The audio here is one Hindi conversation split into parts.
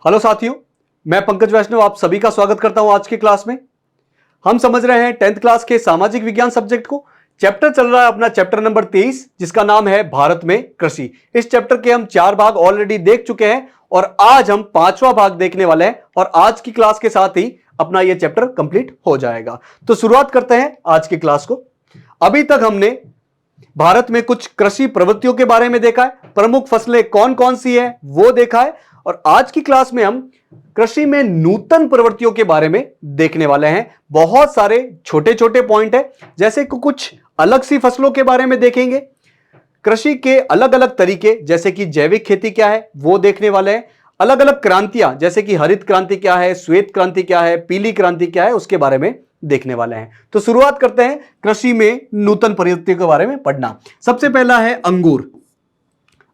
हेलो साथियों, मैं पंकज वैष्णव आप सभी का स्वागत करता हूं। आज की क्लास में हम समझ रहे हैं 10th क्लास के सामाजिक विज्ञान सब्जेक्ट को। चैप्टर चल रहा है अपना चैप्टर नंबर 23, जिसका नाम है भारत में कृषि। इस चैप्टर के हम 4 भाग ऑलरेडी देख चुके हैं और आज हम 5वां भाग देखने वाले हैं और आज की क्लास के साथ ही अपना यह चैप्टर कंप्लीट हो जाएगा। तो शुरुआत करते हैं आज की क्लास को। अभी तक हमने भारत में कुछ कृषि प्रवृत्तियों के बारे में देखा है, प्रमुख फसलें कौन कौन सी है वो देखा है, और आज की क्लास में हम कृषि में नूतन प्रवृत्तियों के बारे में देखने वाले हैं। बहुत सारे छोटे छोटे पॉइंट है, जैसे कि कुछ अलग सी फसलों के बारे में देखेंगे, कृषि के अलग अलग तरीके जैसे कि जैविक खेती क्या है वो देखने वाले हैं, अलग अलग क्रांतियां जैसे कि हरित क्रांति क्या है, श्वेत क्रांति क्या है, पीली क्रांति क्या है, उसके बारे में देखने वाले हैं। तो शुरुआत करते हैं कृषि में नूतन प्रवृत्तियों के बारे में पढ़ना। सबसे पहला है अंगूर।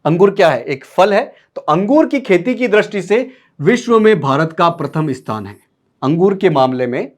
अंगूर क्या है? एक फल है। तो अंगूर की खेती की दृष्टि से विश्व में भारत का प्रथम स्थान है। अंगूर के मामले में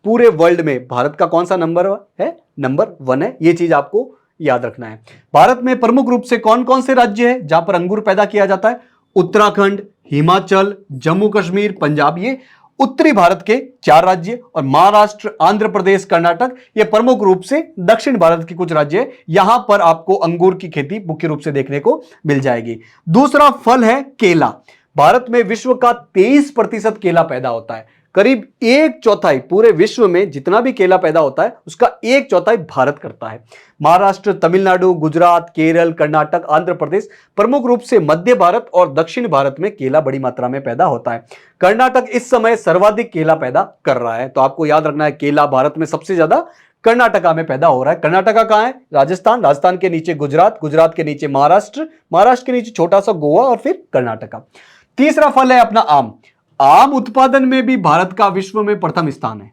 पूरे वर्ल्ड में भारत का कौन सा नंबर है? नंबर 1 है। यह चीज आपको याद रखना है। भारत में प्रमुख रूप से कौन कौन से राज्य है जहां पर अंगूर पैदा किया जाता है? उत्तराखंड, हिमाचल, जम्मू कश्मीर, पंजाब, ये उत्तरी भारत के 4 राज्य, और महाराष्ट्र, आंध्र प्रदेश, कर्नाटक, ये प्रमुख रूप से दक्षिण भारत के कुछ राज्य है। यहां पर आपको अंगूर की खेती मुख्य रूप से देखने को मिल जाएगी। दूसरा फल है केला। भारत में विश्व का 23% केला पैदा होता है। करीब 1/4 पूरे विश्व में जितना भी केला पैदा होता है उसका 1/4 भारत करता है। महाराष्ट्र, तमिलनाडु, गुजरात, केरल, कर्नाटक, आंध्र प्रदेश, प्रमुख रूप से मध्य भारत और दक्षिण भारत में केला बड़ी मात्रा में पैदा होता है। कर्नाटक इस समय सर्वाधिक केला पैदा कर रहा है। तो आपको याद रखना है केला भारत में सबसे ज्यादा कर्नाटका में पैदा हो रहा है। कर्नाटका कहां है? राजस्थान, राजस्थान के नीचे गुजरात, गुजरात के नीचे महाराष्ट्र, महाराष्ट्र के नीचे छोटा सा गोवा और फिर कर्नाटका। तीसरा फल है अपना आम। आम उत्पादन में भी भारत का विश्व में प्रथम स्थान है।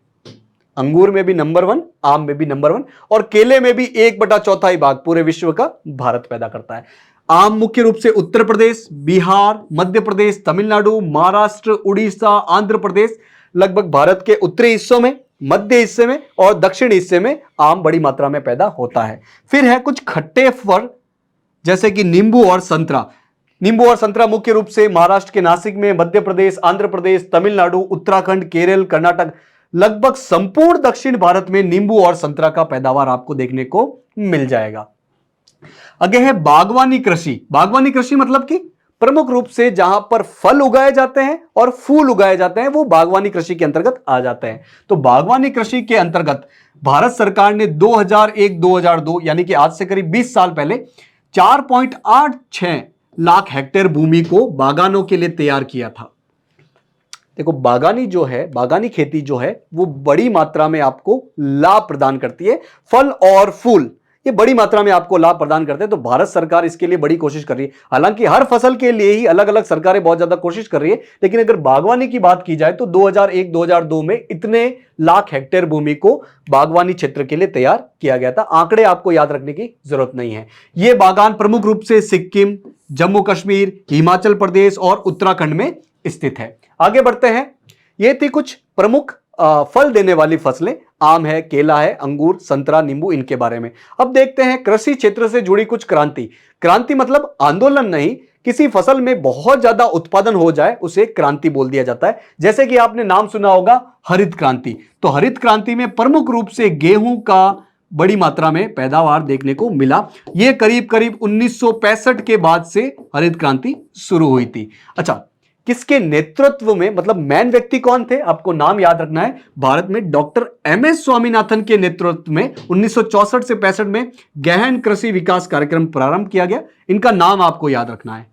अंगूर में भी नंबर 1, आम में भी नंबर 1, और केले में भी 1/4 भाग पूरे विश्व का भारत पैदा करता है। आम मुख्य रूप से उत्तर प्रदेश, बिहार, मध्य प्रदेश, तमिलनाडु, महाराष्ट्र, उड़ीसा, आंध्र प्रदेश, लगभग भारत के उत्तरी हिस्सों में, मध्य हिस्से में और दक्षिण हिस्से में आम बड़ी मात्रा में पैदा होता है। फिर है कुछ खट्टे फल जैसे कि नींबू और संतरा। नींबू और संतरा मुख्य रूप से महाराष्ट्र के नासिक में, मध्य प्रदेश, आंध्र प्रदेश, तमिलनाडु, उत्तराखंड, केरल, कर्नाटक, लगभग संपूर्ण दक्षिण भारत में नींबू और संतरा का पैदावार आपको देखने को मिल जाएगा। आगे है बागवानी कृषि। बागवानी कृषि मतलब कि प्रमुख रूप से जहां पर फल उगाए जाते हैं और फूल उगाए जाते हैं वो बागवानी कृषि के अंतर्गत आ जाते हैं। तो बागवानी कृषि के अंतर्गत भारत सरकार ने 2001-2002 यानी कि आज से करीब 20 साल पहले 4.86 लाख हेक्टेयर भूमि को बागानों के लिए तैयार किया था। देखो, बागानी जो है, बागानी खेती जो है वो बड़ी मात्रा में आपको लाभ प्रदान करती है। फल और फूल ये बड़ी मात्रा में आपको लाभ प्रदान करते हैं। तो भारत सरकार इसके लिए बड़ी कोशिश कर रही है। हालांकि हर फसल के लिए ही अलग अलग सरकारें बहुत ज्यादा कोशिश कर रही है, लेकिन अगर बागवानी की बात की जाए तो 2001-2002 में इतने लाख हेक्टेयर भूमि को बागवानी क्षेत्र के लिए तैयार किया गया था। आंकड़े आपको याद रखने की जरूरत नहीं है। यह बागान प्रमुख रूप से सिक्किम, जम्मू कश्मीर, हिमाचल प्रदेश और उत्तराखंड में स्थित है। आगे बढ़ते हैं। ये थी कुछ प्रमुख फल देने वाली फसलें, आम है, केला है, अंगूर, संतरा, नींबू, इनके बारे में। अब देखते हैं कृषि क्षेत्र से जुड़ी कुछ क्रांति। क्रांति मतलब आंदोलन नहीं, किसी फसल में बहुत ज्यादा उत्पादन हो जाए उसे क्रांति बोल दिया जाता है। जैसे कि आपने नाम सुना होगा हरित क्रांति। तो हरित क्रांति में प्रमुख रूप से गेहूं का बड़ी मात्रा में पैदावार देखने को मिला। यह करीब करीब 1965 के बाद से हरित क्रांति शुरू हुई थी। अच्छा, किसके नेतृत्व में, मतलब मैन व्यक्ति कौन थे? आपको नाम याद रखना है। भारत में डॉक्टर एमएस स्वामीनाथन के नेतृत्व में 1964 से 65 में गहन कृषि विकास कार्यक्रम प्रारंभ किया गया। इनका नाम आपको याद रखना है।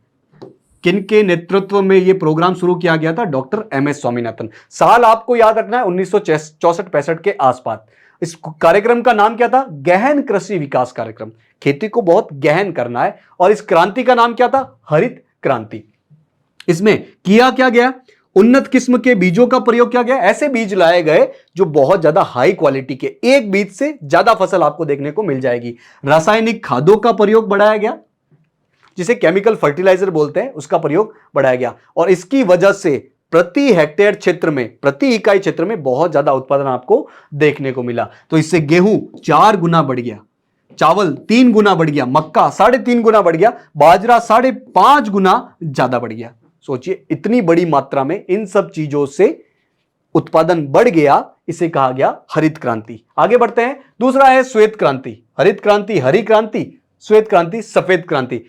किनके नेतृत्व में यह प्रोग्राम शुरू किया गया था? Doctor MS Swaminathan. साल आपको याद रखना है 1964-65 के आसपास। इस कार्यक्रम का नाम क्या था? गहन कृषि विकास कार्यक्रम। खेती को बहुत गहन करना है। और इस क्रांति का नाम क्या था? हरित क्रांति। इसमें किया क्या गया? उन्नत किस्म के बीजों का प्रयोग किया गया। ऐसे बीज लाए गए जो बहुत ज्यादा हाई क्वालिटी के, एक बीज से ज्यादा फसल आपको देखने को मिल जाएगी। रासायनिक खादों का प्रयोग बढ़ाया गया, जिसे केमिकल फर्टिलाइजर बोलते हैं, उसका प्रयोग बढ़ाया गया। और इसकी वजह से प्रति हेक्टेयर क्षेत्र में, प्रति इकाई क्षेत्र में बहुत ज्यादा उत्पादन आपको देखने को मिला। तो इससे गेहूं 4 गुना बढ़ गया, चावल 3 गुना बढ़ गया, मक्का 3.5 गुना बढ़ गया, बाजरा 5.5 गुना ज्यादा बढ़ गया। सोचिए, इतनी बड़ी मात्रा में इन सब चीजों से उत्पादन बढ़ गया, इसे कहा गया हरित क्रांति। आगे बढ़ते हैं, दूसरा है श्वेत क्रांति। हरित क्रांति हरी क्रांति, श्वेत क्रांति सफेद क्रांति।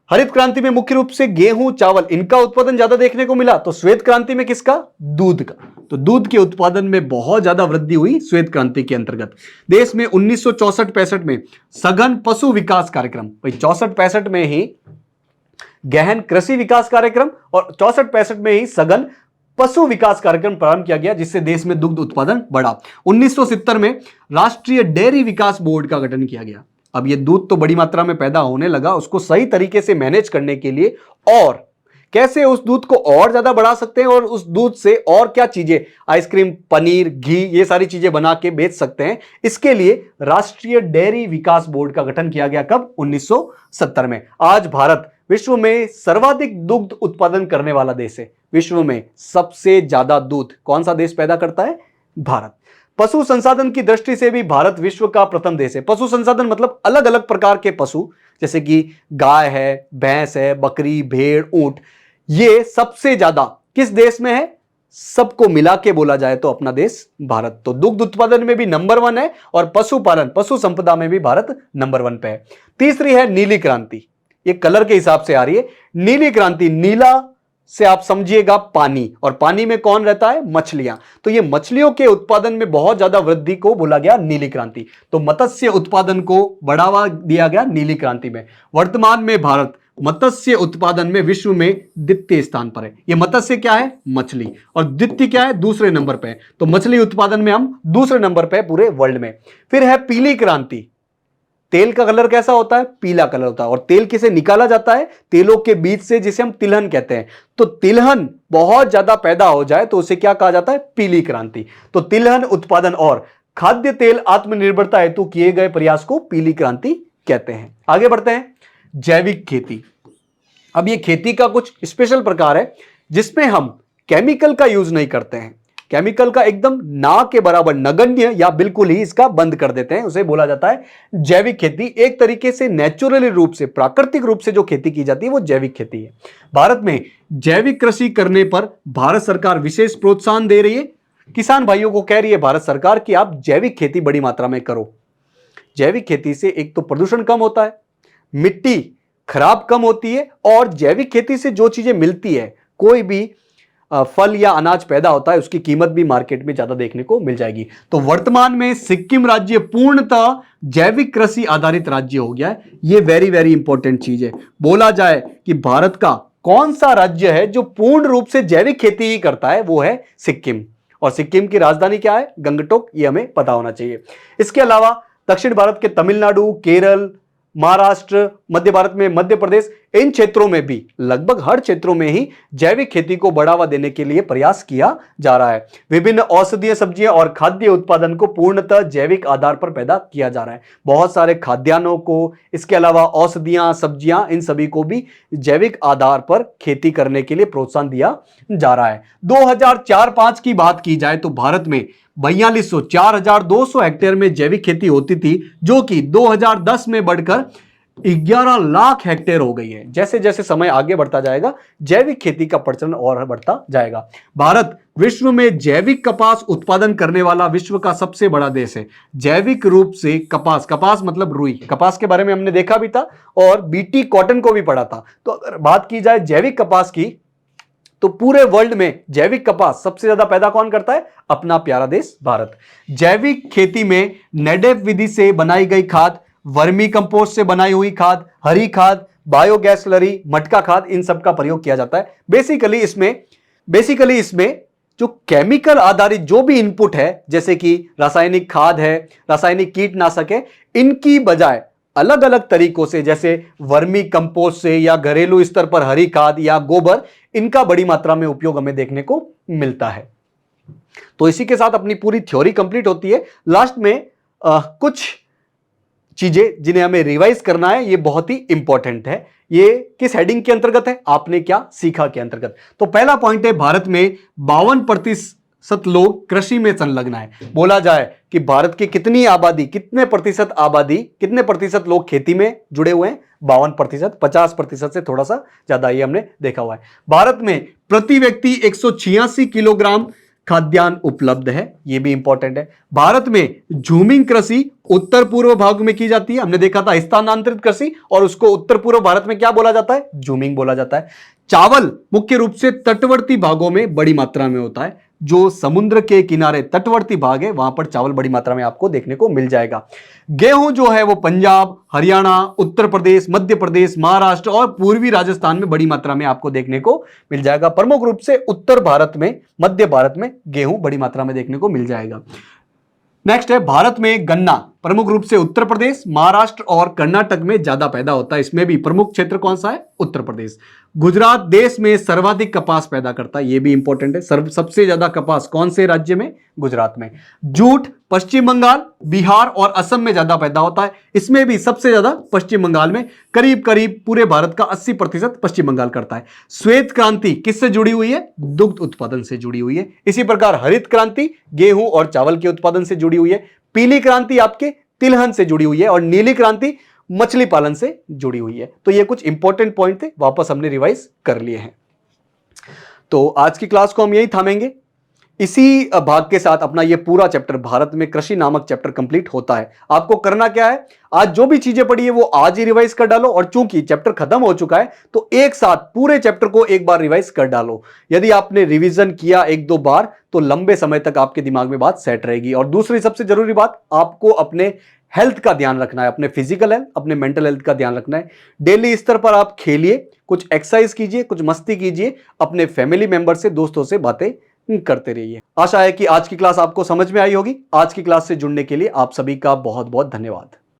हरित क्रांति में मुख्य रूप से गेहूं, चावल, इनका उत्पादन ज्यादा देखने को मिला। तो श्वेत क्रांति में किसका? दूध का। तो दूध के उत्पादन में बहुत ज्यादा वृद्धि हुई श्वेत क्रांति के अंतर्गत। देश में 1964-65 में सघन पशु विकास कार्यक्रम, भाई 64-65 में ही गहन कृषि विकास कार्यक्रम और 64-65 में ही सघन पशु विकास कार्यक्रम प्रारंभ किया गया, जिससे देश में दुग्ध उत्पादन बढ़ा। 1970 में राष्ट्रीय डेयरी विकास बोर्ड का गठन किया गया। अब ये दूध तो बड़ी मात्रा में पैदा होने लगा, उसको सही तरीके से मैनेज करने के लिए और कैसे उस दूध को और ज्यादा बढ़ा सकते हैं और उस दूध से और क्या चीजें, आइसक्रीम, पनीर, घी, ये सारी चीजें बना के बेच सकते हैं, इसके लिए राष्ट्रीय डेयरी विकास बोर्ड का गठन किया गया। कब? 1970 में। आज भारत विश्व में सर्वाधिक दुग्ध उत्पादन करने वाला देश है। विश्व में सबसे ज्यादा दूध कौन सा देश पैदा करता है? भारत। पशु संसाधन की दृष्टि से भी भारत विश्व का प्रथम देश है। पशु संसाधन मतलब अलग अलग प्रकार के पशु, जैसे कि गाय है, भैंस है, बकरी, भेड़, ऊंट, ये सबसे ज्यादा किस देश में है? सबको मिला के बोला जाए तो अपना देश भारत। तो दुग्ध उत्पादन में भी नंबर 1 है और पशुपालन, पशु संपदा में भी भारत नंबर 1 पे है। तीसरी है नीली क्रांति। ये कलर के हिसाब से आ रही है। नीली क्रांति, नीला से आप समझिएगा पानी, और पानी में कौन रहता है? मछलियां। तो ये मछलियों के उत्पादन में बहुत ज्यादा वृद्धि को बोला गया नीली क्रांति। तो मत्स्य उत्पादन को बढ़ावा दिया गया नीली क्रांति में। वर्तमान में भारत मत्स्य उत्पादन में विश्व में द्वितीय स्थान पर है। ये मत्स्य क्या है? मछली। और द्वितीय क्या है? दूसरे नंबर पे है। तो मछली उत्पादन में हम दूसरे नंबर पे पूरे वर्ल्ड में। फिर है पीली क्रांति। तेल का कलर कैसा होता है? पीला कलर होता है। और तेल किसे निकाला जाता है? तेलों के बीच से, जिसे हम तिलहन कहते हैं। तो तिलहन बहुत ज्यादा पैदा हो जाए तो उसे क्या कहा जाता है? पीली क्रांति। तो तिलहन उत्पादन और खाद्य तेल आत्मनिर्भरता हेतु किए गए प्रयास को पीली क्रांति कहते हैं। आगे बढ़ते हैं, जैविक खेती। अब ये खेती का कुछ स्पेशल प्रकार है जिसमें हम केमिकल का यूज नहीं करते हैं। केमिकल का एकदम ना के बराबर, नगण्य या बिल्कुल ही इसका बंद कर देते हैं, उसे बोला जाता है जैविक खेती। एक तरीके से नेचुरली रूप से, प्राकृतिक रूप से जो खेती की जाती है वो जैविक खेती है। भारत में जैविक कृषि करने पर भारत सरकार विशेष प्रोत्साहन दे रही है। किसान भाइयों को कह रही है भारत सरकार कि आप जैविक खेती बड़ी मात्रा में करो। जैविक खेती से एक तो प्रदूषण कम होता है, मिट्टी खराब कम होती है, और जैविक खेती से जो चीजें मिलती है, कोई भी फल या अनाज पैदा होता है, उसकी कीमत भी मार्केट में ज्यादा देखने को मिल जाएगी। तो वर्तमान में सिक्किम राज्य पूर्णतः जैविक कृषि आधारित राज्य हो गया है। यह वेरी वेरी इंपॉर्टेंट चीज है। बोला जाए कि भारत का कौन सा राज्य है जो पूर्ण रूप से जैविक खेती ही करता है, वो है सिक्किम। और सिक्किम की राजधानी क्या है? गंगटोक। ये हमें पता होना चाहिए। इसके अलावा दक्षिण भारत के तमिलनाडु, केरल, महाराष्ट्र, मध्य भारत में मध्य प्रदेश, इन क्षेत्रों में भी, लगभग हर क्षेत्रों में ही जैविक खेती को बढ़ावा देने के लिए प्रयास किया जा रहा है। विभिन्न औषधीय सब्जियां और खाद्य उत्पादन को पूर्णतः जैविक आधार पर पैदा किया जा रहा है। बहुत सारे खाद्यान्नों को, इसके अलावा औषधियां, सब्जियां, इन सभी को भी जैविक आधार पर खेती करने के लिए प्रोत्साहन दिया जा रहा है। 2004-05 की बात की जाए तो भारत में 4200 हेक्टेयर में जैविक खेती होती थी, जो कि 2010 में बढ़कर 11 लाख हेक्टेयर हो गई है। जैसे जैसे समय आगे बढ़ता जाएगा, जैविक खेती का प्रचलन और बढ़ता जाएगा। भारत विश्व में जैविक कपास उत्पादन करने वाला विश्व का सबसे बड़ा देश है। जैविक रूप से कपास, कपास मतलब रुई, कपास के बारे में हमने देखा भी था और बीटी कॉटन को भी पढ़ा था। तो अगर बात की जाए जैविक कपास की, तो पूरे वर्ल्ड में जैविक कपास सबसे ज्यादा पैदा कौन करता है? अपना प्यारा देश भारत। जैविक खेती में नेडेफ विधि से बनाई गई खाद, वर्मी कंपोस्ट से बनाई हुई खाद, हरी खाद, बायोगैस स्लरी, मटका खाद, इन सब का प्रयोग किया जाता है। बेसिकली इसमें जो केमिकल आधारित जो भी इनपुट है, जैसे कि रासायनिक खाद है, रासायनिक कीटनाशक है, इनकी बजाय अलग अलग तरीकों से, जैसे वर्मी कंपोस्ट से या घरेलू स्तर पर हरी खाद या गोबर, इनका बड़ी मात्रा में उपयोग हमें देखने को मिलता है। तो इसी के साथ अपनी पूरी थ्योरी कंप्लीट होती है। लास्ट में कुछ चीजें जिन्हें हमें रिवाइज करना है, ये बहुत ही इंपॉर्टेंट है। ये किस हेडिंग के अंतर्गत है? आपने क्या सीखा के अंतर्गत। तो पहला पॉइंट है, भारत में 52% प्रतिशत लोग कृषि में संलग्न है। बोला जाए कि भारत की कितनी आबादी, कितने प्रतिशत लोग खेती में जुड़े हुए हैं? 52%, 50% से थोड़ा सा ज्यादा, ये हमने देखा हुआ है। भारत में प्रति व्यक्ति 186 किलोग्राम खाद्यान्न उपलब्ध है, यह भी इंपॉर्टेंट है। भारत में झूमिंग कृषि उत्तर पूर्व भाग में की जाती है, हमने देखा था स्थानांतरित कृषि, और उसको उत्तर पूर्व भारत में क्या बोला जाता है? झूमिंग बोला जाता है। चावल मुख्य रूप से तटवर्ती भागों में बड़ी मात्रा में होता है, जो समुद्र के किनारे तटवर्ती भाग है वहां पर चावल बड़ी मात्रा में आपको देखने को मिल जाएगा। गेहूं जो है वो पंजाब, हरियाणा, उत्तर प्रदेश, मध्य प्रदेश, महाराष्ट्र और पूर्वी राजस्थान में बड़ी मात्रा में आपको देखने को मिल जाएगा। प्रमुख रूप से उत्तर भारत में, मध्य भारत में गेहूं बड़ी मात्रा में देखने को मिल जाएगा। नेक्स्ट है भारत में गन्ना, प्रमुख रूप से उत्तर प्रदेश, महाराष्ट्र और कर्नाटक में ज्यादा पैदा होता है। इसमें भी प्रमुख क्षेत्र कौन सा है? उत्तर प्रदेश। गुजरात देश में सर्वाधिक कपास पैदा करता है, यह भी इंपॉर्टेंट है। सबसे ज्यादा कपास कौन से राज्य में? गुजरात में। जूट पश्चिम बंगाल, बिहार और असम में ज्यादा पैदा होता है। इसमें भी सबसे ज्यादा पश्चिम बंगाल में, करीब करीब पूरे भारत का 80% पश्चिम बंगाल करता है। श्वेत क्रांति किससे जुड़ी हुई है? दुग्ध उत्पादन से जुड़ी हुई है। इसी प्रकार हरित क्रांति गेहूं और चावल के उत्पादन से जुड़ी हुई है। पीली क्रांति आपके तिलहन से जुड़ी हुई है, और नीली क्रांति मछली पालन से जुड़ी हुई है। तो ये कुछ इंपॉर्टेंट पॉइंट थे, वापस हमने रिवाइज कर लिए हैं। तो आज की क्लास को हम यही थामेंगे। इसी भाग के साथ अपना ये पूरा चैप्टर भारत में कृषि नामक चैप्टर कंप्लीट होता है। आपको करना क्या है, आज जो भी चीजें पढ़ी है वो आज ही रिवाइज कर डालो, और चूंकि चैप्टर खत्म हो चुका है तो एक साथ पूरे चैप्टर को एक बार रिवाइज कर डालो। यदि आपने रिवीजन किया 1-2 बार तो लंबे समय तक आपके दिमाग में बात सेट रहेगी। और दूसरी सबसे जरूरी बात, आपको अपने हेल्थ का ध्यान रखना है, अपने फिजिकल हेल्थ, अपने मेंटल हेल्थ का ध्यान रखना है। डेली स्तर पर आप खेलिए, कुछ एक्सरसाइज कीजिए, कुछ मस्ती कीजिए, अपने फैमिली मेंबर से, दोस्तों से बातें करते रहिए। आशा है कि आज की क्लास आपको समझ में आई होगी। आज की क्लास से जुड़ने के लिए आप सभी का बहुत बहुत धन्यवाद।